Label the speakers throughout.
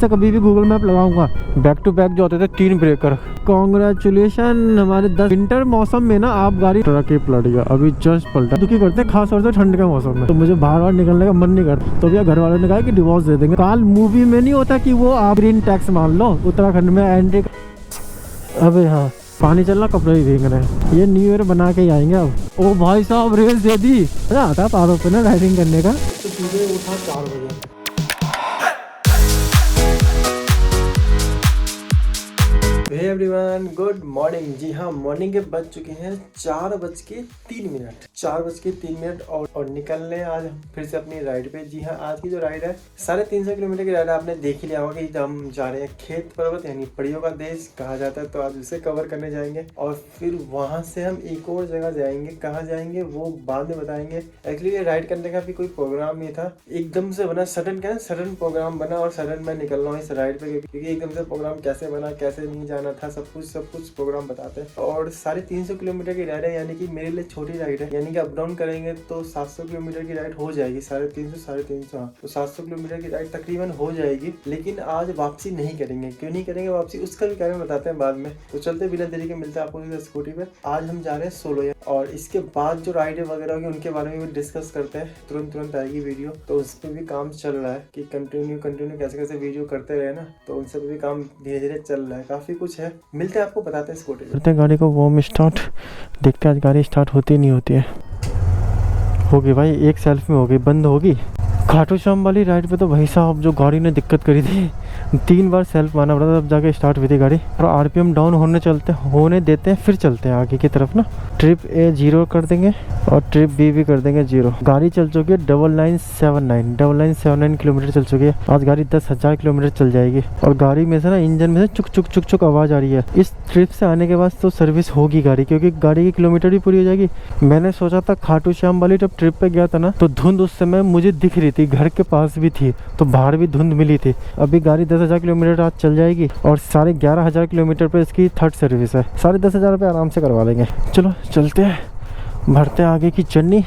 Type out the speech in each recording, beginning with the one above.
Speaker 1: से कभी भी गूगल मैप लगाऊंगा, बैक टू बैक जो होते थे 3 ब्रेकर। कॉन्ग्रेचुलेशन, हमारे 10 विंटर मौसम में ना आप गाड़ी ट्रक ही पलट गया, अभी जस्ट पलटा। दुखी करते हैं खास तौर से ठंड के मौसम में, तो मुझे बाहर निकलने का मन नहीं करता। तो भैया घर वालों ने कहा कि डिवोर्स दे देंगे। काल मूवी में नहीं होता कि वो आप ग्रीन टैक्स मान लो, उत्तराखंड में एंट्री। अबे हाँ, पानी चल रहा, कपड़े भी भीग रहे हैं। ये न्यू ईयर बना के ही आएंगे अब। ओ भाई साहब, रेस दे दी। मजा आता है पहाड़ों पे ना राइडिंग करने का। तो सुबह उठा 4 बजे। Hey everyone, good morning. जी हाँ, मॉर्निंग के बज चुके हैं 4:03। 4:03 और निकलने आज फिर से अपनी राइड पे। जी हाँ, आज की जो राइड है 350 किलोमीटर की राइड है। आपने देख ही लिया होगा कि हम जा रहे हैं खेत पर्वत, यानी पड़ियों का देश कहा जाता है। तो आज उसे कवर करने जाएंगे और फिर वहां से हम एक और जगह जाएंगे। कहाँ जाएंगे वो बाद में बताएंगे। एक्चुअली ये राइड करने का भी कोई प्रोग्राम नहीं था, एकदम से बना, सडन प्रोग्राम बना और सडन मैं निकल रहा हूँ इस राइड पे। क्योंकि एकदम से प्रोग्राम कैसे बना, कैसे नहीं जाना था, सब कुछ प्रोग्राम बताते हैं। और 350 किलोमीटर की राइड है, यानी कि मेरे लिए छोटी राइड है। यानी कि अप डाउन करेंगे तो 700 किलोमीटर की राइड हो जाएगी। 350 हाँ, तो 700 किलोमीटर की राइड तकरीबन हो जाएगी। लेकिन आज वापसी नहीं करेंगे। क्यों नहीं करेंगे वापसी, उसका भी कारण बताते हैं बाद में। तो चलते बिना देरी के मिलते हैं आपको स्कूटी पे। आज हम जा रहे हैं सोलो, और इसके बाद जो राइडें वगैरह होगी उनके बारे में भी डिस्कस करते हैं। तुरंत आएगी वीडियो, तो उस पर भी काम चल रहा है कि कंटिन्यू कैसे वीडियो करते रहे ना, तो उन सब भी काम धीरे धीरे चल रहा है। काफी कुछ है, मिलते हैं आपको, बताते हैं स्कूटी करते हैं गाड़ी को वार्म स्टार्ट। देखते हैं आज गाड़ी स्टार्ट होती नहीं होती है। होगी भाई, एक सेल्फ में होगी, बंद होगी। खाटू श्याम वाली राइड पे तो भाई साहब जो गाड़ी ने दिक्कत करी थी, 3 बार सेल्फ मारना पड़ा था, तब जाके स्टार्ट हुई थी गाड़ी। और आरपीएम डाउन होने देते हैं, फिर चलते हैं आगे की तरफ ना। ट्रिप ए 0 कर देंगे और ट्रिप बी भी कर देंगे 0। गाड़ी चल चुकी है 9979 किलोमीटर चल चुकी है। आज गाड़ी 10,000 किलोमीटर चल जाएगी। और गाड़ी में से ना, इंजन में से चुक आवाज़ आ रही है। इस ट्रिप से आने के बाद तो सर्विस होगी गाड़ी, क्योंकि गाड़ी की किलोमीटर भी पूरी हो जाएगी। मैंने सोचा था खाटू श्याम वाली जब ट्रिप पे गया था ना, तो धुंध उस समय मुझे दिख रही थी, घर के पास भी थी, तो बाहर भी धुंध मिली थी। अभी गाड़ी 10,000 किलोमीटर आज चल जाएगी और 11,500 किलोमीटर पे इसकी 3rd सर्विस है। 10,500 पे आराम से करवा लेंगे। चलो चलते हैं, बढ़ते हैं आगे की जर्नी,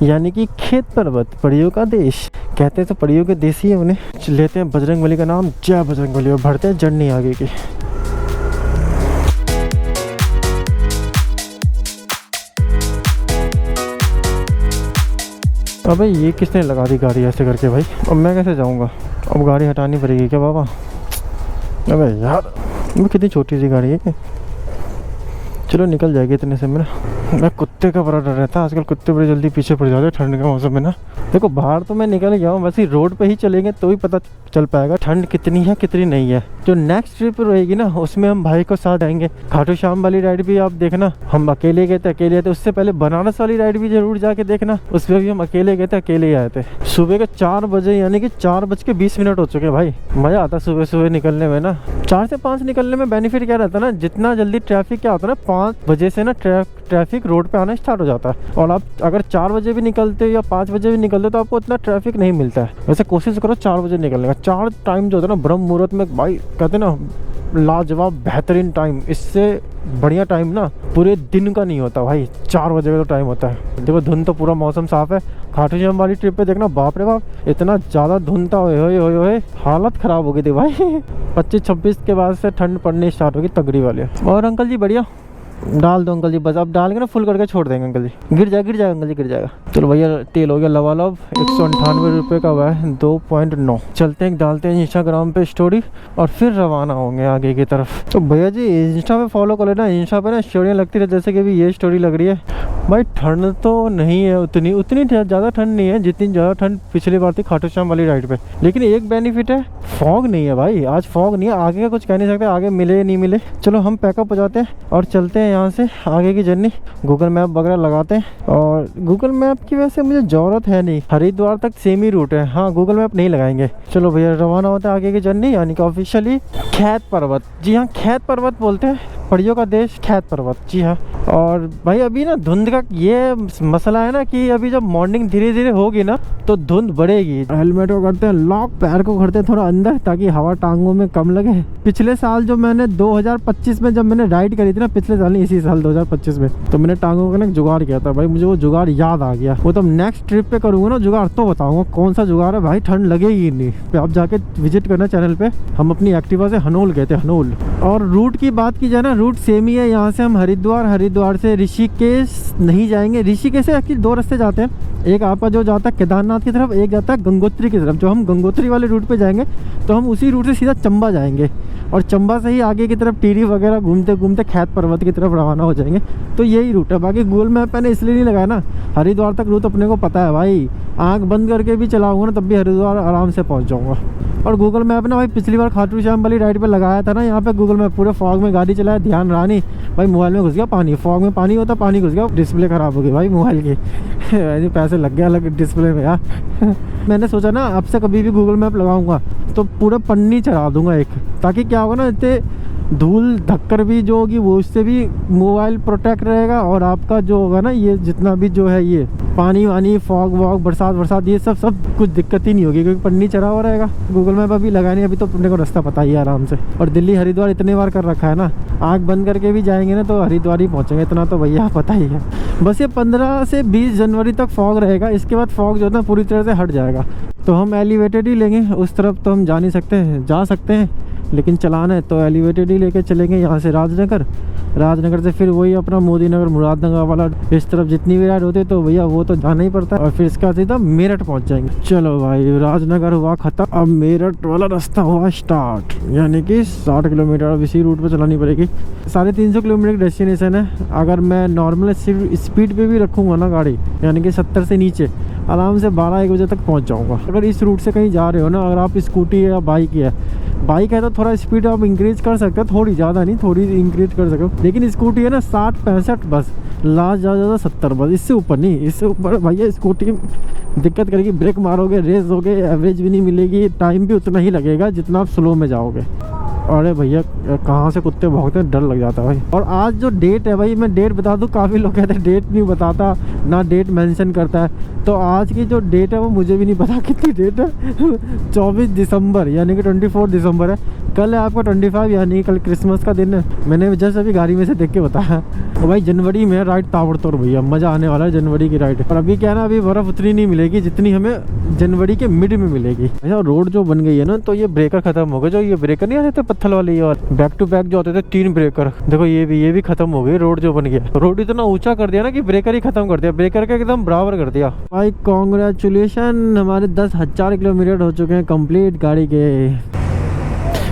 Speaker 1: यानी कि खेत पर्वत, पड़ियों का देश। कहते हैं तो पड़ियों के देश ही है उन्हें। लेते हैं बजरंगबली का नाम, जय बजरंगबली, और बढ़ते हैं जर्नी आगे की। अबे ये किसने लगा दी गाड़ी ऐसे करके भाई, अब मैं कैसे जाऊंगा? अब गाड़ी हटानी पड़ेगी क्या बाबा? अबे यार, वो कितनी छोटी सी गाड़ी है। चलो निकल जाएगी इतने से। मैं कुत्ते का बड़ा डर रहता है आजकल, कुत्ते बड़े जल्दी पीछे पड़ जाते हैं ठंड के मौसम में ना। देखो बाहर तो मैं निकल गया हूँ, वैसे रोड पे ही चलेंगे तो ही पता चल पाएगा ठंड कितनी है कितनी नहीं है। जो नेक्स्ट ट्रिप रहेगी ना, उसमें हम भाई को साथ आएंगे। खाटू श्याम वाली राइड भी आप देखना, हम अकेले गए थे। उससे पहले बनारस वाली राइड भी जरूर जाके देखना, उसमें भी हम अकेले गए थे, अकेले ही आए थे। सुबह के 4 बजे, यानी कि 4:20 हो चुके हैं भाई। मजा आता सुबह निकलने में ना। 4 से 5 निकलने में बेनिफिट क्या रहता है ना, जितना जल्दी ट्रैफिक क्या होता है ना, 5 बजे से ना ट्रैफिक रोड पे आना स्टार्ट हो जाता है। और आप अगर 4 बजे भी निकलते हो या 5 बजे भी निकलते हो तो आपको इतना ट्रैफिक नहीं मिलता है। वैसे कोशिश करो 4 बजे निकलने का। 4 टाइम जो होता है ना ब्रह्म मुहूर्त में, भाई कहते हैं ना, लाजवाब बेहतरीन टाइम। इससे बढ़िया टाइम ना पूरे दिन का नहीं होता भाई, 4 बजे का तो टाइम होता है। देखो धुंध तो, पूरा मौसम साफ है। खाटू श्याम वाली ट्रिप पे देखना, बाप रे बाप, इतना ज़्यादा धुंध था, ओए हालत ख़राब हो गई थी भाई। 25-26 के बाद से ठंड पड़नी स्टार्ट होगी तगड़ी वाली। और अंकल जी बढ़िया डाल दो अंकल जी, बस अब डाल के ना फुल करके छोड़ देंगे अंकल जी। गिर जाएगा अंकल जी, गिर जाएगा। चलो भैया तेल हो गया लवालब, 198 रुपये का हुआ है 2.9। चलते हैं, डालते हैं इंस्टाग्राम पे स्टोरी और फिर रवाना होंगे आगे की तरफ। तो भैया जी इंस्टा पे फॉलो कर लेना, इंस्टा पे ना स्टोरियाँ लगती रहे, जैसे कि अभी ये स्टोरी लग रही है। भाई ठंड तो नहीं है उतनी ज़्यादा ठंड नहीं है जितनी ज़्यादा ठंड पिछली बार थी खाटू श्याम वाली राइड पे। लेकिन एक बेनिफिट है, फॉग नहीं है भाई, आज फॉग नहीं है। आगे का कुछ कह नहीं सकते, आगे मिले नहीं मिले। चलो हम पैकअप हो जाते हैं और चलते हैं यहाँ से आगे की जर्नी। गूगल मैप वगैरह लगाते हैं, और गूगल मैप की वैसे मुझे ज़रूरत है नहीं, हरिद्वार तक सेम ही रूट है। हाँ, गूगल मैप नहीं लगाएंगे। चलो भैया रवाना होता है आगे की जर्नी, यानी कि ऑफिशियली खेत पर्वत। जी हाँ, खेत पर्वत बोलते हैं। पहाड़ियों का देश खैत पर्वत, जी हाँ। और भाई अभी ना धुंध का ये मसला है ना कि अभी जब मॉर्निंग धीरे धीरे होगी ना तो धुंध बढ़ेगी। हेलमेट को करते हैं लॉक, पैर को करते हैं थोड़ा अंदर ताकि हवा टांगों में कम लगे। पिछले साल जो मैंने 2025 में जब मैंने राइड करी थी ना, पिछले साल नहीं इसी साल 2025 में, तो मैंने टांगों का ना जुगाड़ किया था भाई। मुझे वो जुगाड़ याद आ गया। वो तो नेक्स्ट ट्रिप पे करूंगा ना जुगाड़ तो बताऊंगा कौन सा जुगाड़ है भाई, ठंड लगेगी नहीं। आप जाके विजिट करना चैनल पे। हम अपनी एक्टिवा से हनोल गए थे, हनोल। और रूट की बात की जाए ना, रूट सेम ही है। यहाँ से हम हरिद्वार से ऋषिकेश नहीं जाएंगे। ऋषिकेश से एक्चुअली 2 रास्ते जाते हैं, एक आपका जो जाता है केदारनाथ की तरफ, एक जाता है गंगोत्री की तरफ। जो हम गंगोत्री वाले रूट पे जाएंगे तो हम उसी रूट से सीधा चंबा जाएंगे और चंबा से ही आगे की तरफ टिहरी वगैरह घूमते घूमते खैत पर्वत की तरफ रवाना हो जाएंगे। तो यही रूट है। बाकी गूगल मैप मैंने इसलिए नहीं लगाया ना, हरिद्वार तक रूट अपने को पता है भाई। आंख बंद करके भी चलाऊंगा ना तब भी हरिद्वार आराम से पहुंच जाऊंगा। और गूगल मैप ना भाई पिछली बार खाटू श्याम वाली राइड पे लगाया था ना, यहाँ पे गूगल मैप पूरे फॉग में गाड़ी चलाया, ध्यान रहा नहीं भाई, मोबाइल में घुस गया पानी। फॉग में पानी होता, पानी घुस गया, डिस्प्ले खराब हो गई भाई मोबाइल की। ऐसे पैसे लग गया अलग डिस्प्ले में यार। मैंने सोचा ना अब से कभी भी गूगल मैप लगाऊंगा तो पूरा पन्नी चढ़ा दूंगा एक, ताकि क्या होगा ना, इतने धूल धक्कर भी जो होगी वो उससे भी मोबाइल प्रोटेक्ट रहेगा। और आपका जो होगा ना ये जितना भी जो है ये पानी वानी फॉग वॉग बरसात ये सब कुछ दिक्कत ही नहीं होगी क्योंकि पन्नी चढ़ा हुआ रहेगा। गूगल मैप अभी लगानी, अभी तो अपने को रास्ता पता ही है आराम से। और दिल्ली हरिद्वार इतने बार कर रखा है ना, आँख बंद करके भी जाएंगे ना तो हरिद्वार ही पहुँचेंगे, इतना तो भैया पता ही है। बस ये 15 से 20 जनवरी तक फॉग रहेगा, इसके बाद फॉग जो है ना पूरी तरह से हट जाएगा। तो हम एलिवेटेड ही लेंगे, उस तरफ तो हम जा नहीं सकते हैं, जा सकते हैं लेकिन चलाना है तो एलिवेटेड ही लेके चलेंगे। यहाँ से राजनगर से फिर वही अपना मोदी नगर मुरादनगर वाला इस तरफ जितनी भी राइड होती है तो भैया वो तो जाना ही पड़ता है। और फिर इसका सीधा मेरठ पहुँच जाएंगे। चलो भाई राजनगर हुआ खत्म, अब मेरठ वाला रास्ता हुआ स्टार्ट, यानी कि 60 किलोमीटर अब इसी रूट पर चलानी पड़ेगी। 350 किलोमीटर की डेस्टिनेशन है। अगर मैं नॉर्मल स्पीड पे भी रखूँगा ना गाड़ी, यानी कि 70 से नीचे, आराम से 12-1 बजे तक पहुँच जाऊँगा। अगर इस रूट से कहीं जा रहे हो ना, अगर आप स्कूटी या बाइक है तो थोड़ा स्पीड आप इंक्रीज कर सकते हो, थोड़ी ज़्यादा नहीं, थोड़ी इंक्रीज कर सकते हो। लेकिन स्कूटी है ना 60-65 बस, लास्ट ज़्यादा 70 बस, इससे ऊपर नहीं। इससे ऊपर भैया स्कूटी दिक्कत करेगी, ब्रेक मारोगे रेस होगे, एवरेज भी नहीं मिलेगी, टाइम भी उतना ही लगेगा जितना आप स्लो में जाओगे। अरे भैया कहाँ से कुत्ते भौंकते हैं, डर लग जाता है भाई। और आज जो डेट है भाई, मैं डेट बता दूँ, काफ़ी लोग कहते हैं डेट नहीं बताता ना, डेट मेंशन करता है। तो आज की जो डेट है वो मुझे भी नहीं पता कितनी डेट है। 24 दिसंबर यानी कि 24 दिसंबर है। कल है आपका 25 यानी कि कल क्रिसमस का दिन है। मैंने जस्ट अभी गाड़ी में से देख के बताया। और भाई जनवरी में राइड ताबड़तोड़ भैया, मज़ा आने वाला है जनवरी की राइड। और अभी क्या है ना, अभी बर्फ़ उतनी नहीं मिलेगी जितनी हमें जनवरी के मिड में मिलेगी। अच्छा रोड जो बन गई है ना, तो ये ब्रेकर खत्म हो गए। जो ये ब्रेकर नहीं आते थे पत्थर वाले और बैक टू बैक जो होते थे 3 ब्रेकर, देखो ये भी खत्म हो गई। रोड जो बन गया, रोड इतना ऊंचा कर दिया ना कि ब्रेकर ही खत्म कर दिया, ब्रेकर का एकदम बराबर कर दिया। भाई कॉन्ग्रेचुलेशन, हमारे 10,000 किलोमीटर हो चुके हैं कंप्लीट गाड़ी के।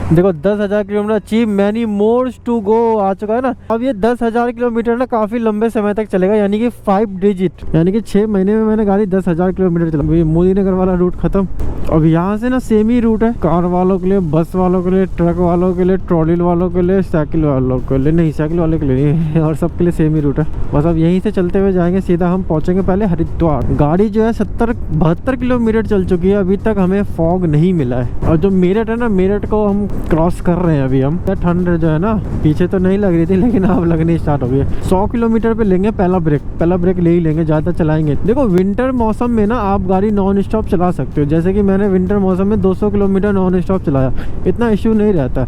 Speaker 1: देखो 10,000 kilometre achieve, many mores to go आ चुका है ना। अब ये 10,000 किलोमीटर ना काफी लंबे समय तक चलेगा, यानी कि 5 डिजिट, यानी कि 6 महीने में मैंने गाड़ी 10,000 किलोमीटर चला। मोदी नगर वाला रूट खत्म। अब यहाँ से ना सेम ही रूट है, कार वालों के लिए, बस वालों के लिए, ट्रक वालों के लिए, ट्रॉली वालों के लिए, साइकिल वालों के लिए, नहीं साइकिल वाले के लिए नहीं, और सबके लिए सेम ही रूट है। बस अब यहीं से चलते हुए जाएंगे, सीधा हम पहुंचेंगे पहले हरिद्वार। गाड़ी जो है 70-72 किलोमीटर चल चुकी है, अभी तक हमें फॉग नहीं मिला है। और जो मेरठ है ना, मेरठ को हम क्रॉस कर रहे हैं अभी हम। ठंड जो है ना पीछे तो नहीं लग रही थी, लेकिन अब लगनी स्टार्ट हो गई है। 100 किलोमीटर पे लेंगे पहला ब्रेक ले ही लेंगे, ज़्यादा चलाएंगे। देखो विंटर मौसम में ना आप गाड़ी नॉन स्टॉप चला सकते हो, जैसे कि मैंने विंटर मौसम में 200 किलोमीटर नॉन स्टॉप चलाया, इतना इश्यू नहीं रहता।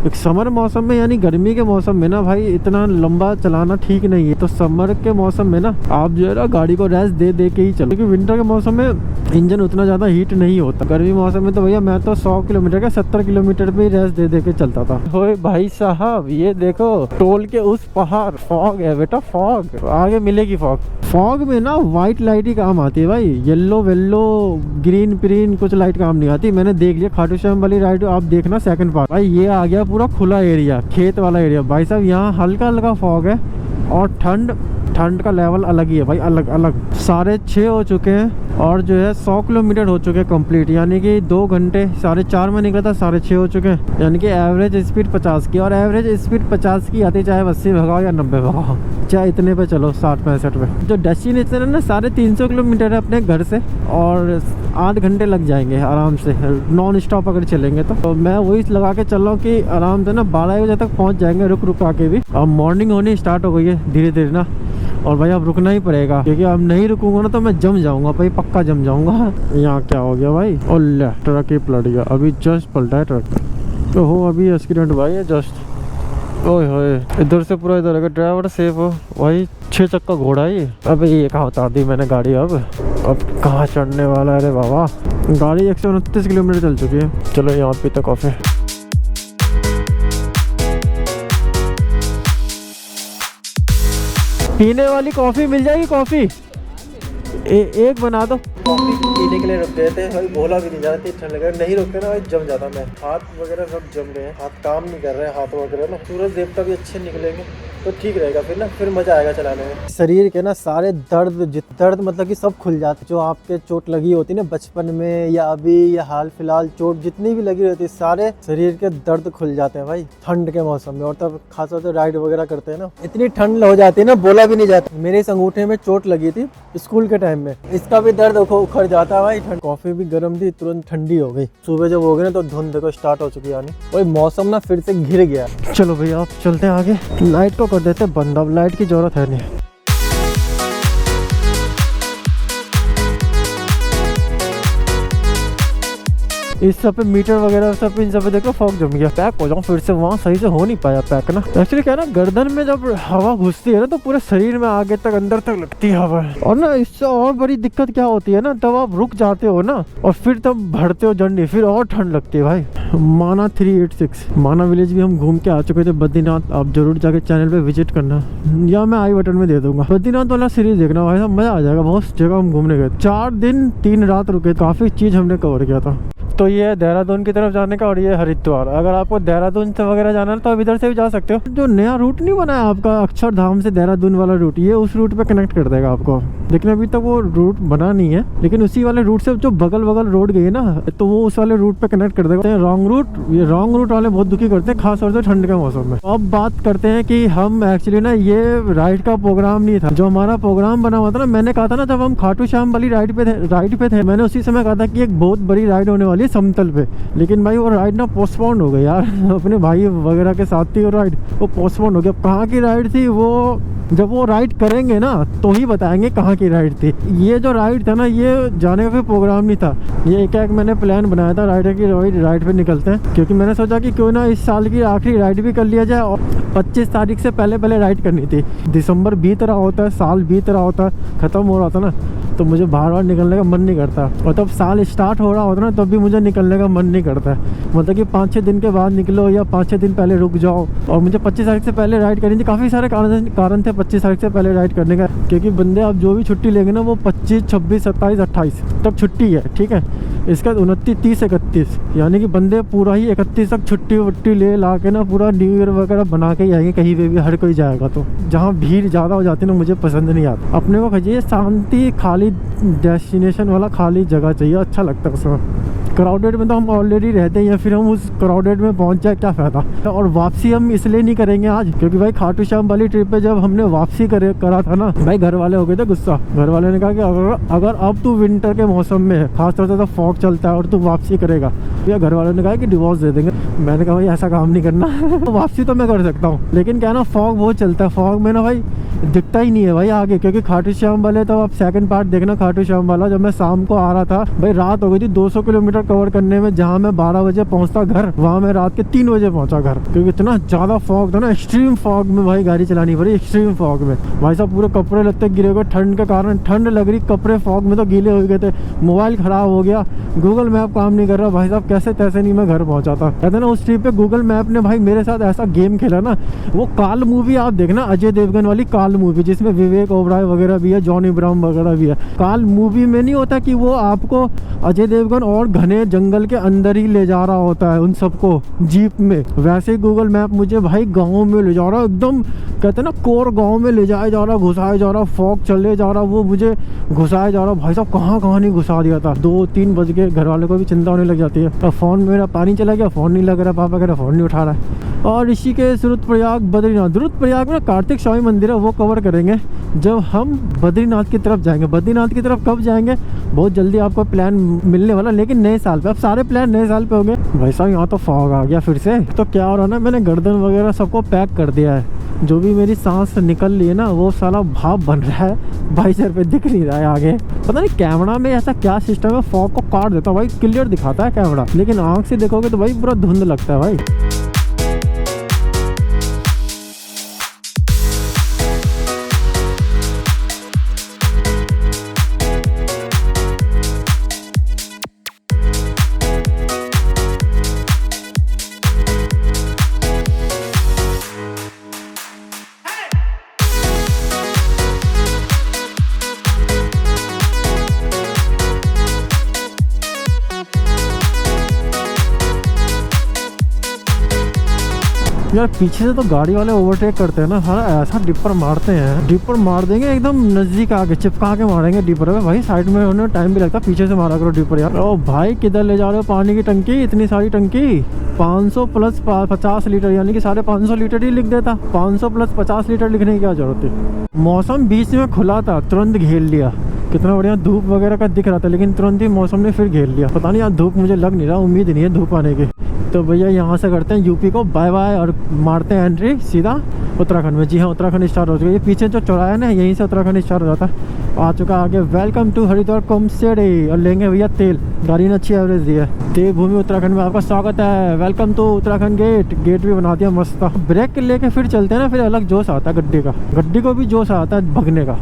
Speaker 1: एक समर मौसम में यानी गर्मी के मौसम में ना भाई इतना लंबा चलाना ठीक नहीं है। तो समर के मौसम में ना आप जो है ना गाड़ी को रेस्ट दे के ही चलो, क्योंकि विंटर के मौसम में इंजन उतना ज़्यादा हीट नहीं होता। गर्मी मौसम में तो भैया मैं तो 100 किलोमीटर का 70 किलोमीटर पे रेस्ट दे के चलता था। ओए भाई साहब ये देखो, टोल के उस पहाड़ फॉग है बेटा, फॉग आगे मिलेगी। फॉग में ना व्हाइट लाइट ही काम आती है भाई, येलो वेल्लो ग्रीन कुछ लाइट काम नहीं आती। मैंने देख लिया खाटू श्याम वाली राइड, आप देखना सेकंड पार्ट। भाई ये आ गया पूरा खुला एरिया, खेत वाला एरिया। भाई साहब यहाँ हल्का फॉग है और ठंड का लेवल अलग ही है भाई, अलग। 6:30 हो चुके हैं और जो है 100 किलोमीटर हो चुके हैं कंप्लीट, यानी कि 2 घंटे 4:30 में निकला था, 6:30 हो चुके हैं। यानी कि एवरेज स्पीड 50 की, और एवरेज स्पीड 50 की आती, चाहे 80 भगाओ या 90 भगाओ, चाहे इतने पे चलो 60-65 पे। जो डेस्टिनेशन है ना 350 किलोमीटर है अपने घर से, और 8 घंटे लग जाएंगे आराम से नॉन स्टॉप अगर चलेंगे तो मैं वही लगा के चल रहा हूँ कि आराम से ना 12 बजे तक पहुँच जाएंगे, रुक आके भी। अब मॉर्निंग होनी स्टार्ट हो गई है धीरे धीरे ना, और भाई अब रुकना ही पड़ेगा, क्योंकि अब नहीं रुकूंगा ना तो मैं जम जाऊंगा भाई, पक्का जम जाऊंगा। यहाँ क्या हो गया भाई, ओले ट्रक ही पलट गया, अभी जस्ट पलटा है ट्रक। तो हो अभी एक्सीडेंट हुआ है जस्ट। ओए होए, इधर से पूरा इधर है, ड्राइवर सेफ हो भाई। 6 चक्का घोड़ा है ये। अबे ये कहाँ उतार दी मैंने गाड़ी, अब कहाँ चढ़ने वाला है रे बाबा। गाड़ी 129 किलोमीटर चल चुकी है। चलो यहाँ पीते कॉफी। पीने वाली कॉफी मिल जाएगी? कॉफी एक बना दो। कॉफी पीने के लिए रुक गए थे भाई, बोला भी नहीं जा रहा, ठंड लग रहा, नहीं रुकते ना भाई जम जाता मैं। हाथ वगैरह सब जम गए हैं, हाथ काम नहीं कर रहे हैं, हाथ वगैरह ना। सूरज देवता भी अच्छे निकलेंगे तो ठीक रहेगा, फिर ना फिर मजा आएगा चलाने में। शरीर के ना सारे दर्द मतलब कि सब खुल जाते, जो आपके चोट लगी होती ना बचपन में या अभी या हाल फिलहाल चोट जितनी भी लगी रहती, सारे शरीर के दर्द खुल जाते हैं भाई ठंड के मौसम में। और तब खासतौर से राइड वगैरह करते हैं ना, इतनी ठंड हो जाती है ना, बोला भी नहीं जाता। मेरे इस अंगूठे में चोट लगी थी स्कूल के टाइम में, इसका भी दर्द उखड़ जाता है भाई। कॉफी भी गर्म थी, तुरंत ठंडी हो गई। सुबह जब हो गई ना तो धुंध देखो स्टार्ट हो चुकी है आनी, वही मौसम ना फिर से घिर गया। चलो भैया आप चलते हैं आगे, लाइट को कर देते बंद, अब लाइट की जरूरत है नहीं। इस सब पे मीटर वगैरह सब इन सब पे देखो फॉग जम गया। पैक हो जाऊँ फिर से, वहाँ सही से हो नहीं पाया पैक ना। एक्चुअली क्या ना, गर्दन में जब हवा घुसती है ना तो पूरे शरीर में आगे तक अंदर तक लगती है हवा। और ना इससे और बड़ी दिक्कत क्या होती है ना, तब आप रुक जाते हो ना और फिर तब भरते हो झंडी, फिर और ठंड लगती है भाई। माना 386 माना विलेज भी हम घूम के आ चुके थे, बद्रीनाथ। आप जरूर जाके चैनल पे विजिट करना, या मैं आई बटन में दे दूंगा। बद्रीनाथ वाला सीरीज देखना भाई, मजा आ जाएगा। बहुत जगह हम घूमने गए, 4 दिन 3 रात रुके, काफी चीज हमने कवर किया था। तो ये है देहरादून की तरफ जाने का, और ये हरिद्वार। अगर आपको देहरादून से वगैरह जाना है तो आप इधर से भी जा सकते हो। जो नया रूट नहीं बना है आपका अक्षरधाम से देहरादून वाला रूट, ये उस रूट पे कनेक्ट कर देगा आपको। लेकिन अभी तक वो रूट बना नहीं है, लेकिन उसी वाले रूट से जो बगल रोड गई है ना, तो वो उस वाले रूट पे कनेक्ट कर देगा। रॉन्ग रूट, ये रॉन्ग रूट वाले बहुत दुखी करते हैं, खास तौर से ठंड के मौसम में। अब बात करते हैं कि हम एक्चुअली ना, ये राइड का प्रोग्राम नहीं था। जो हमारा प्रोग्राम बना हुआ था ना, मैंने कहा था ना जब हम खाटू श्याम वाली राइड पे थे, मैंने उसी समय कहा था कि एक बहुत बड़ी राइड होने वाली है समतल पे। लेकिन भाई वो राइड ना पोस्टपोन हो गई यार। अपने भाई वगैरह के साथ थी वो राइड, वो पोस्टपोन हो गया। कहाँ की राइड थी वो, जब वो राइड करेंगे ना तो ही बताएंगे कहाँ की राइड थी। ये जो राइड था ना, ये जाने का कोई प्रोग्राम नहीं था। ये एक मैंने प्लान बनाया था राइड पे निकलते हैं, क्योंकि मैंने सोचा कि क्यों ना इस साल की आखिरी राइड भी कर लिया जाए। और 25 तारीख से पहले राइड करनी थी। दिसंबर बीत रहा होता है, साल बीत रहा होता है, खत्म हो रहा था ना, तो मुझे बार निकलने का मन नहीं करता। और तब साल स्टार्ट हो रहा होता ना, तब भी मुझे निकलने का मन नहीं करता है। मतलब कि 5-6 दिन के बाद निकलो या 5-6 दिन पहले रुक जाओ। और मुझे 25 तारीख से पहले राइड करनी थी। काफ़ी सारे कारण थे 25 तारीख से पहले राइड करने का, क्योंकि बंदे आप जो भी छुट्टी लेंगे ना, वो 25, 26, 27, 28 तक छुट्टी है, ठीक है। इसका 29, 30, 31, यानी कि बंदे पूरा ही 31 तक छुट्टी वुट्टी ले ला के ना पूरा न्यू ईयर वगैरह बना के ही आएंगे। कहीं पे भी हर कोई जाएगा, तो जहाँ भीड़ ज़्यादा हो जाती है ना, मुझे पसंद नहीं आता। अपने को चाहिए शांति, खाली डेस्टिनेशन वाला खाली जगह चाहिए, अच्छा लगता है उसमें। क्राउडेड में तो हम ऑलरेडी रहते हैं, या फिर हम उस क्राउडेड में पहुंच जाए क्या फ़ायदा। और वापसी हम इसलिए नहीं करेंगे आज, क्योंकि भाई खाटू श्याम वाली ट्रिप पे जब हमने वापसी करा था ना भाई, घर वाले हो गए थे गुस्सा। घर वाले ने कहा कि अगर अब तू विंटर के मौसम में, खासतौर से तो फॉग चलता है, और तू वापसी करेगा, या घर वालों ने कहा कि डिवोर्स दे देंगे। मैंने कहा भाई ऐसा काम नहीं करना। वापसी तो मैं कर सकता हूँ, लेकिन क्या ना फॉग बहुत चलता है। फॉग में ना भाई दिखता ही नहीं है भाई आगे, क्योंकि खाटू श्याम वाले तो आप सेकंड पार्ट देखना। खाटू श्याम वाला जब मैं शाम को आ रहा था भाई, रात हो गई थी 200 किलोमीटर कवर करने में। जहाँ मैं 12 बजे पहुँचता घर, वहाँ मैं रात के 3 बजे पहुँचा घर, क्योंकि इतना ज़्यादा फॉग था ना। एक्सट्रीम फॉग में भाई गाड़ी चलानी पड़ी, एक्सट्रीम फॉग में भाई साहब पूरे कपड़े लत्ते गिरे हुए ठंड के कारण। ठंड लग रही, कपड़े फॉग में तो गीले हो गए थे। मोबाइल ख़राब हो गया, गूगल मैप काम नहीं कर रहा भाई साहब। कैसे तैसे नहीं मैं घर पहुँचा था। कहते ना उस ट्रिप पे गूगल मैप ने भाई मेरे साथ ऐसा गेम खेला ना। वो काल मूवी आप देखना, अजय देवगन वाली काल काल मूवी, जिसमें विवेक ओबराय वगैरह भी है, जॉनी अब्राहम वगैरह भी है। काल मूवी में नहीं होता कि वो आपको अजय देवगन और घने जंगल के अंदर ही ले जा रहा होता है उन सबको जीप में, वैसे ही गूगल मैप मुझे भाई गाँव में ले जा रहा, एकदम कहते हैं ना कोर गाँव में ले जाया जा रहा, घुसाया जा रहा, फॉग चले जा रहा, वो मुझे घुसाया जा रहा। भाई साहब कहाँ नहीं घुसा दिया था। 2-3 बज के घर वाले को भी चिंता होने लग जाती है। अब फ़ोन मेरा पानी चला गया, फ़ोन नहीं लग रहा, पापा कह रहा फ़ोन नहीं उठा रहा है। और ऋषिकेश, रुद्रप्रयाग, बद्रीनाथ। रुद्रप्रयाग में कार्तिक स्वामी मंदिर है, वो कवर करेंगे जब हम बद्रीनाथ की तरफ जाएंगे। बद्रीनाथ की तरफ कब जाएंगे, बहुत जल्दी आपको प्लान मिलने वाला, लेकिन नए साल पे। अब सारे प्लान नए साल पे होंगे। भाई साहब यहाँ तो फॉग आ गया फिर से। तो क्या हो रहा है ना, मैंने गर्दन वगैरह सबको पैक कर दिया है। जो भी मेरी सांस निकल रही है ना, वो साला भाप बन रहा है। वाइजर पे दिख नहीं रहा है आगे। पता नहीं कैमरा में ऐसा क्या सिस्टम है, फॉग को काट देता है भाई, क्लियर दिखाता है कैमरा, लेकिन आँख से देखोगे तो भाई पूरा धुंध लगता है भाई। यार पीछे से तो गाड़ी वाले ओवरटेक करते हैं ना, हाँ ऐसा डिपर मारते हैं, डिपर मार देंगे एकदम नजदीक आके, चिपका के मारेंगे डिपर में। भाई साइड में होने टाइम भी लगता है, पीछे से मारा करो डिपर यार। ओ भाई किधर ले जा रहे हो पानी की टंकी, इतनी सारी टंकी, 500 प्लस 50 लीटर, यानी कि 550 लीटर ही लिख देता। 500 प्लस 50 लीटर लिखने की क्या जरूरत थी। मौसम बीच में खुला था, तुरंत घेर लिया। कितना बढ़िया धूप वगैरह का दिख रहा था, लेकिन तुरंत ही मौसम ने फिर घेर लिया। पता नहीं यार धूप मुझे लग नहीं रहा, उम्मीद नहीं है धूप आने की। तो भैया यहाँ से करते हैं यूपी को बाय बाय और मारते हैं एंट्री सीधा उत्तराखंड में। जी हाँ, उत्तराखंड स्टार्ट हो चुका है। ये पीछे जो चौराहा है ना, यहीं से उत्तराखंड स्टार्ट हो जाता है। आ चुका आगे, वेलकम टू हरिद्वार कुमसेड़ी। और लेंगे भैया तेल, गाड़ी ने अच्छी एवरेज दी है। देवभूमि उत्तराखंड में आपका स्वागत है, welcome to Uttarakhand gate. Gate भी बना दिया मस्त। ब्रेक लेके फिर चलते हैं ना, फिर अलग जोश आता है गड्डी का, गड्डी को भी जोश आता है भगने का।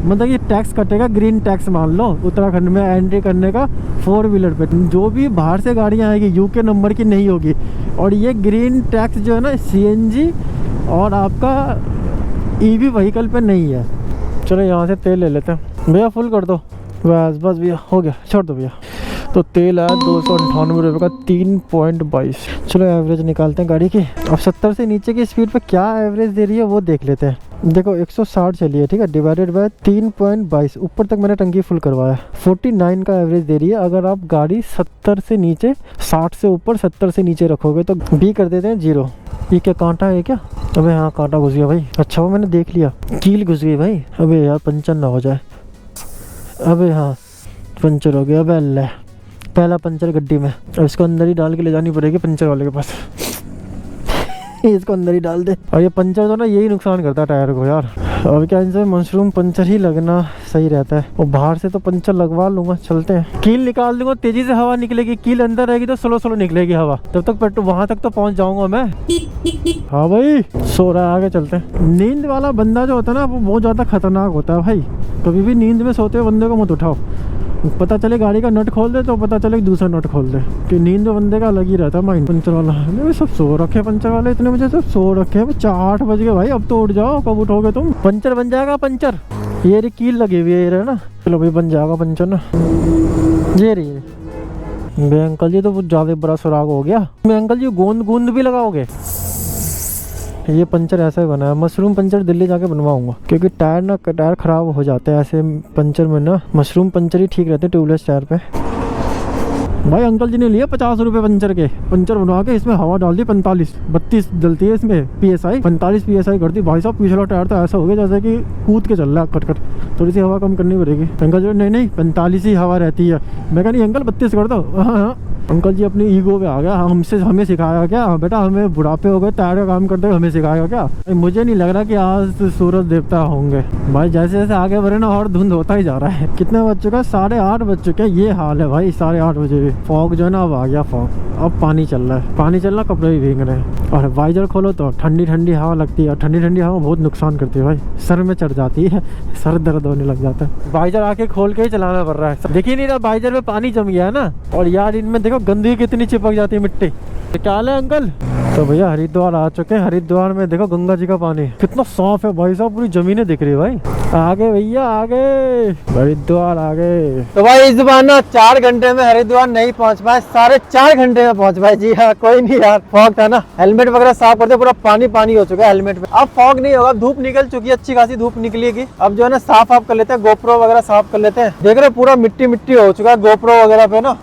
Speaker 1: मतलब ये टैक्स कटेगा, ग्रीन टैक्स मान लो उत्तराखंड में एंट्री करने का 4 व्हीलर पे। जो भी बाहर से गाड़ियाँ आएगी यूके नंबर की नहीं होगी। और ये ग्रीन टैक्स जो है ना सीएनजी और आपका ईवी व्हीकल पे नहीं है। चलो यहाँ से तेल ले लेते हैं भैया, फुल कर दो बस भैया, हो गया, छोड़ दो भैया। तो तेल आया 298 रुपये का 3.22। चलो एवरेज निकालते हैं गाड़ी की। अब 70 से नीचे की स्पीड पे क्या एवरेज दे रही है वो देख लेते हैं। देखो 160 चली है, ठीक है, डिवाइडेड बाय 3.22। ऊपर तक मैंने टंकी फुल करवाया, 49 का एवरेज दे रही है। अगर आप गाड़ी 70 से नीचे, 60 से ऊपर, 70 से नीचे रखोगे तो बी कर देते हैं 0। ये क्या कांटा है क्या? अबे हाँ कांटा घुस गया भाई। अच्छा वो मैंने देख लिया, कील घुस गई भाई। अबे यार पंचर ना हो जाए। अबे हाँ पंचर हो गया। अबे अल्लाह, पहला पंचर गड्डी में। अब इसको अंदर ही डाल के ले जानी पड़ेगी पंचर वाले के पास। इसको अंदर ही डाल दे। और ये पंचर तो ना यही नुकसान करता है टायर को यार। अब क्या इनसे मशरूम पंचर ही लगना सही रहता है। और बाहर से तो पंचर लगवा लूंगा, चलते हैं। कील निकाल दूंगा, तेजी से हवा निकलेगी। कील अंदर रहेगी तो स्लो निकलेगी हवा, तब तक पेट्रोल वहां तक तो पहुंच जाऊंगा मैं। हाँ भाई सो रहा है, आगे चलते हैं। नींद वाला बंदा जो होता है ना, वो बहुत ज्यादा खतरनाक होता है भाई। कभी भी नींद में सोते हुए बंदे को मत उठाओ। पता चले गाड़ी का नट खोल दे तो पता चले दूसरा नट खोल दे, कि नींद में बंदे का अलग ही रहता है माइंड। पंचर वाला सब सो रखे, पंचर वाले इतने बजे सब सो रखे हैं। 8 बज गए भाई, अब तो उठ जाओ। कब उठोगे तुम? पंचर बन जाएगा पंचर। ये रही कील लगी हुई है, ये ना। चलो भाई बन जाएगा पंचर ना। ये रही बे अंकल जी, तो बहुत ज्यादा बड़ा सुराग हो गया। मैं अंकल जी गोंद भी लगाओगे? ये पंचर ऐसा ही बना है। मशरूम पंचर दिल्ली जाके बनवाऊंगा, क्योंकि टायर खराब हो जाते हैं ऐसे पंचर में ना। मशरूम पंचर ही ठीक रहते हैं ट्यूबलेस टायर पे। भाई अंकल जी ने लिया 50 रुपये पंचर के। पंचर बनवा के इसमें हवा डाल दी 32 डलती है इसमें PSI, 45 PSI कर दी। भाई साहब पिछला टायर तो ऐसा हो गया जैसे कि कूद के चल रहा है कट। थोड़ी सी हवा कम करनी पड़ेगी। अंकल जी नहीं 45 ही हवा रहती है। मैं कहा नहीं अंकल 32 कर दो। हाँ अंकल जी अपनी ईगो पे आ गया। हमें सिखाया क्या बेटा? हमें बुढ़ापे हो गए, टायर का काम करते हुए हमें सिखाया क्या? मुझे नहीं लग रहा कि आज सूरज देवता होंगे भाई। जैसे जैसे आगे बढ़े ना और धुंध होता ही जा रहा है। कितना बज चुका है? 8:30 बज चुके हैं। ये हाल है भाई 8:30 बजे भी। फॉग जो है ना अब आ गया फॉग। अब पानी चल रहा है, पानी चल रहा, कपड़े भी भीग रहे हैं। और वाइजर खोलो तो ठंडी ठंडी हवा लगती है। और ठंडी ठंडी हवा बहुत नुकसान करती है भाई, सर में चढ़ जाती है, सर दर्द होने लग जाता है। वाइजर आके खोल के ही चलाना पड़ रहा है। देखिए नहीं रहा वाइजर में पानी जम गया है ना। और यार इनमें देखो देखो गंदगी कितनी चिपक जाती है मिट्टी। तो क्या हाल है अंकल? तो भैया हरिद्वार आ चुके हैं। हरिद्वार में देखो गंगा जी का पानी कितना साफ है भाई साहब, पूरी जमीनें दिख रही है भाई। आगे भैया आगे, हरिद्वार आगे।
Speaker 2: तो भाई इस बार ना 4 घंटे में हरिद्वार नहीं पहुंच पाए, 4.5 घंटे में पहुंच पाए। जी हाँ, कोई नहीं यार, फॉग था ना, हेलमेट वगैरह साफ करते पूरा पानी पानी हो चुका है हेलमेट में। अब फॉग नहीं होगा, धूप निकल चुकी है, अच्छी खासी धूप निकलेगी। अब जो है ना साफ कर लेते हैं, गोप्रो वगैरह साफ कर लेते हैं। देख रहे पूरा मिट्टी मिट्टी हो चुका है गोप्रो वगैरह पे ना।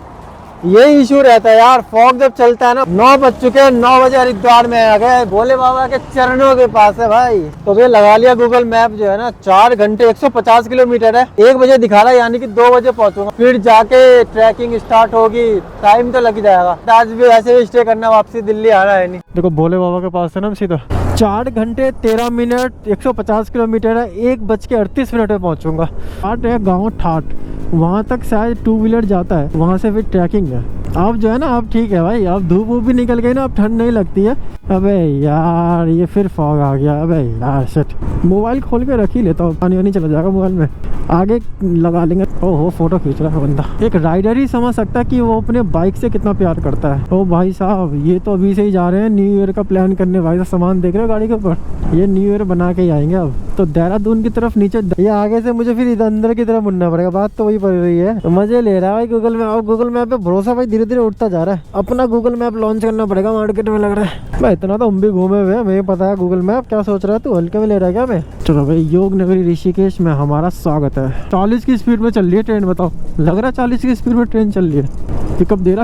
Speaker 2: ये इशू रहता है यार, फॉग जब चलता है ना। 9 बज चुके हैं, 9 बजे हरिद्वार में आ गए, भोले बाबा के चरणों के पास है भाई। तो भैया लगा लिया गूगल मैप, जो है ना 4 घंटे 150 किलोमीटर है। 1 बजे दिखा रहा है, यानी कि 2 बजे पहुंचूंगा, फिर जाके ट्रैकिंग स्टार्ट होगी, टाइम तो लग ही जाएगा। आज भी ऐसे भी स्टे करना, वापसी दिल्ली आना है नहीं।
Speaker 1: देखो भोले बाबा के पास है ना सीधा 4 घंटे 13 मिनट 150 किलोमीटर है। 1:38 में पहुंचूंगा। ठाट है गाँव ठाट, वहाँ तक शायद 2 व्हीलर जाता है, वहाँ से फिर ट्रैकिंग है। अब जो है ना अब ठीक है भाई, अब धूप वूप भी निकल गई ना, अब ठंड नहीं लगती है। अबे यार ये फिर फॉग आ गया। अबे यार शिट, मोबाइल खोल के रख ही लेता हूँ, पानी वानी चला जाएगा मोबाइल में, आगे लगा लेंगे। ओहो फोटो खींच रहा है बंदा। एक राइडर ही समझ सकता है कि वो अपने बाइक से कितना प्यार करता है। ओ भाई साहब ये तो अभी से ही जा रहे हैं न्यू ईयर का प्लान करने। भाई साहब सामान देख रहे हो गाड़ी के ऊपर, ये न्यू ईयर बना के ही आएंगे। अब तो देहरादून की तरफ नीचे, ये आगे से मुझे फिर इधर अंदर की तरफ मुड़ना पड़ेगा। बात तो वही पड़ रही है। तो मजे ले रहा है भाई गूगल मैप। अब गूगल मैप पे भरोसा भाई धीरे धीरे उठता जा रहा है। अपना गूगल मैप लॉन्च करना पड़ेगा मार्केट में, लग रहा है भाई। इतना तो हम भी घूमे हुए हैं, हमें पता है गूगल मैप। क्या सोच रहा है तू, हल्के में ले रहा है क्या मैं? चलो भाई, योग नगरी ऋषिकेश में हमारा स्वागत है। 40 की स्पीड में चल रही है ट्रेन, बताओ। लग रहा है 40 की स्पीड में ट्रेन चल रही है। पिकअप दे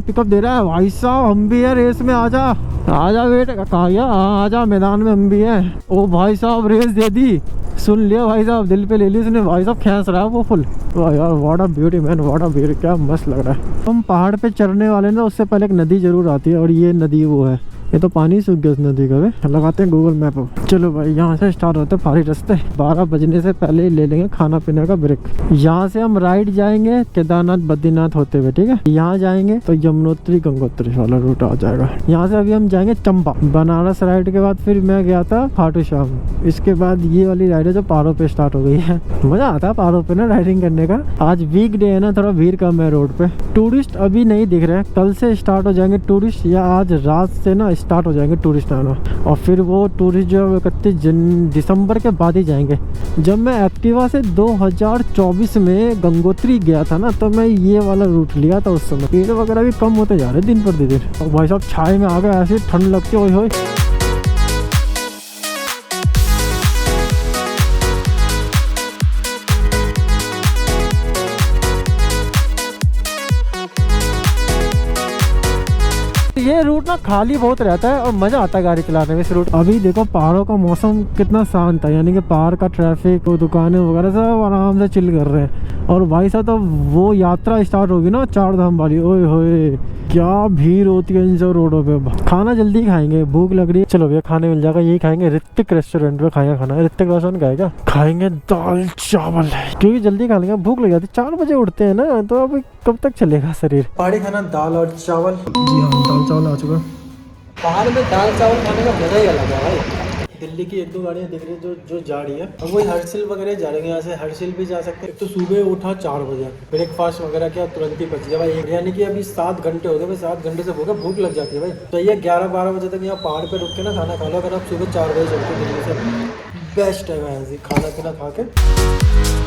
Speaker 1: रहा है भाई साहब। हम भी है रेस में, आजा वेट कहा गया, आजा मैदान में, हम भी है। ओ भाई साहब रेस दे दी, सुन लिया भाई साहब, दिल पे ले ली उसने। भाई साहब खींच रहा है वो फुल। वाह यार, what a beauty man, what a beauty, क्या मस्त लग रहा है। हम पहाड़ पे चढ़ने वाले ना, उससे पहले एक नदी जरूर आती है, और ये नदी वो है। ये तो पानी सूख गया उस नदी का। वे लगाते हैं गूगल मैप अब। चलो भाई यहाँ से स्टार्ट होते हैं पहाड़ी रास्ते। 12 बजने से पहले ही ले लेंगे खाना पीने का ब्रेक। यहाँ से हम राइट जाएंगे केदारनाथ बद्रीनाथ होते हुए, ठीक है। यहाँ जाएंगे तो यमुनोत्री गंगोत्री वाला रूट आ जाएगा। यहाँ से अभी हम जाएंगे चंबा। बनारस राइड के बाद फिर मैं गया था खाटू श्याम। इसके बाद ये वाली राइड है जो पहाड़ों पे स्टार्ट हो गई है। मजा आता है पहाड़ों पे ना राइडिंग करने का। आज वीक डे है ना, थोड़ा भीड़ कम है रोड पे। टूरिस्ट अभी नहीं दिख रहे हैं, कल से स्टार्ट हो जाएंगे टूरिस्ट, या आज रात से ना स्टार्ट हो जाएंगे टूरिस्ट आना। और फिर वो टूरिस्ट जो 31 दिसंबर के बाद ही जाएंगे। जब मैं एक्टिवा से 2024 में गंगोत्री गया था ना, तो मैं ये वाला रूट लिया था उस समय। पेड़ वगैरह भी कम होते जा रहे दिन पर दिन। और भाई साहब छाए में आ गए, ऐसी ठंड लगती है। ओए ये रूट ना खाली बहुत रहता है और मजा आता है गाड़ी चलाने में इस रूट। अभी देखो पहाड़ों का मौसम कितना शांत है, यानी कि पहाड़ का ट्रैफिक, दुकानें वगैरह सब आराम से चिल कर रहे हैं। और भाई साहब तो वो यात्रा स्टार्ट होगी ना 4 धाम वाली, ओए होए क्या भीड़ होती है इन सब रोडों पे। खाना जल्दी खाएंगे, भूख लग रही है। चलो भैया खाने मिल जाएगा, यही खाएंगे। ऋतिक रेस्टोरेंट पे खाएंगे खाना। ऋतिक रेस्टोरेंट का है क्या? खाएंगे दाल चावल, क्योंकि जल्दी खा लेंगे, भूख लग जाती है। 4 बजे उठते हैं ना, तो अब कब तक चलेगा शरीर। पहाड़ी खाना दाल और चावल। जी हाँ, दाल चावल आ चुका। पहाड़ में दाल चावल खाने का मजा ही अलग है भाई। दिल्ली की 1-2 गाड़ियाँ दिख रही है जो जा रही है। अब वही हर्षिल वगैरह जा रहे हैं, यहाँ से हर्षिल भी जा सकते हैं। तो सुबह उठा 4 बजे, ब्रेकफास्ट वगैरह किया, तुरंत ही पहुंच गया भाई। यानी कि अभी 7 घंटे हो गए भाई। 7 घंटे से हो गया, भूख लग जाती है भाई। तो ये 11-12 बजे तक यहाँ पहाड़ पे रुक के ना खाना खा लो। अगर आप सुबह 4 बजे चलते दिल्ली से, बेस्ट है भाई खाना पीना खा के।